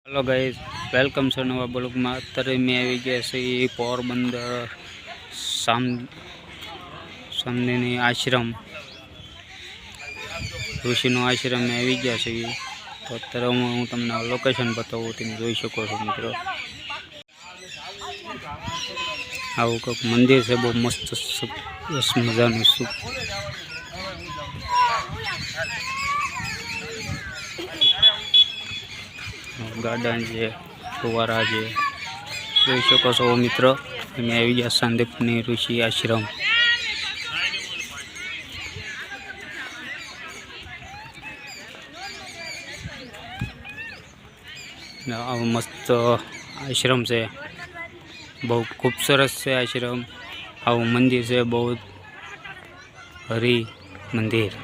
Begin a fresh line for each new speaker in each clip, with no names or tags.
Hello guys, welcome છે નવા બ્લોગમાં। અત્યારે મેં આવી ગયા છે પોરબંદર સામનેની આશ્રમ, ઋષિનો આશ્રમ મેં આવી ગયા છે। તો અત્યારે હું તમને લોકેશન બતાવું, તમે જોઈ શકો છો મિત્રો। આવું કંઈક મંદિર છે, બહુ મસ્ત મજાનું ગાર્ડન છે, ફુવારા છે, જોઈ શકો છો મિત્રો। અમે આવી ગયા સંદીપની ઋષિ આશ્રમ। આવું મસ્ત આશ્રમ છે, બહુ ખૂબ સરસ છે આશ્રમ। આવું મંદિર છે, બહુ હરી મંદિર।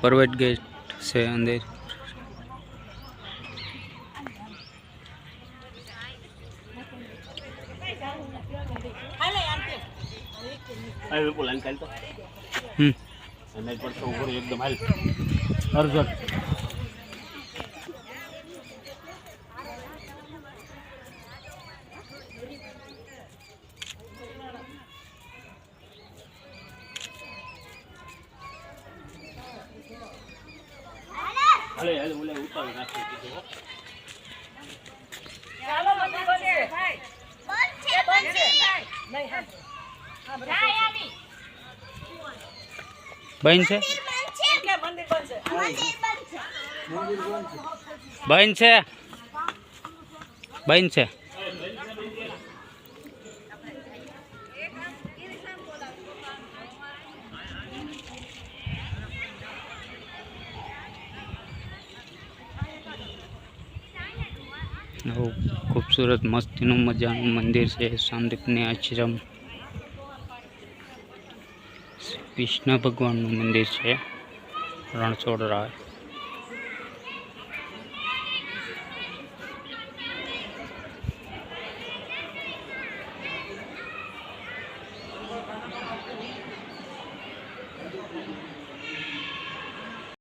प्राइवेट गेट से अंदर एकदम हेलो हेलो बोले ऊपर नाखी दीजिए। चलो मंदिर बंद है भाई, बंद है भाई, नहीं हां हां यानी बंद है क्या? मंदिर बंद है, बंद है, बंद है। खूबसूरत मस्तीनु मजानु मंदिर है, संदीपनी आश्रम। कृष्ण भगवान मंदिर है, रणछोड़रा।